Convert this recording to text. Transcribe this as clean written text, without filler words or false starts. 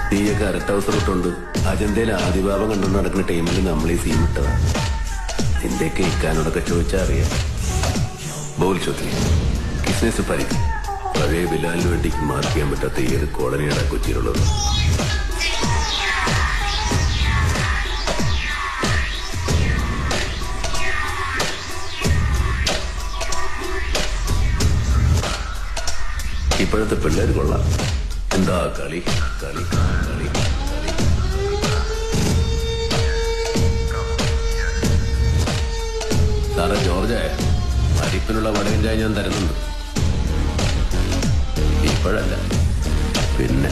നീയൊക്കെ അരട്ട അവസരം ഇട്ടുണ്ട് അജന്തയിൽ ആദിഭാവം കണ്ടുകൊണ്ട് നടക്കുന്ന ടൈമിൽ നമ്മൾ ഈ സീൻ ഇട്ടതാ. നിന്റെ കേൾക്കാനോടൊക്കെ ചോദിച്ചാൽ അറിയാം. ബോൾ ചോദ്യം കിസ്നസ് പരിക്ക് പഴയ ബിലാലിന് വേണ്ടി മാർക്ക് ചെയ്യാൻ പറ്റാത്ത ഏത് കോളനിയാണ് കൊച്ചിയിലുള്ളത്? ഇപ്പോഴത്തെ പിള്ളേർ കൊള്ളാം. എന്താ കളി കളി കളി സാറേ ജോർജ്, പരിപ്പിനുള്ള വടയും ചായ ഞാൻ തരുന്നുണ്ട്. ഇപ്പോഴല്ല പിന്നെ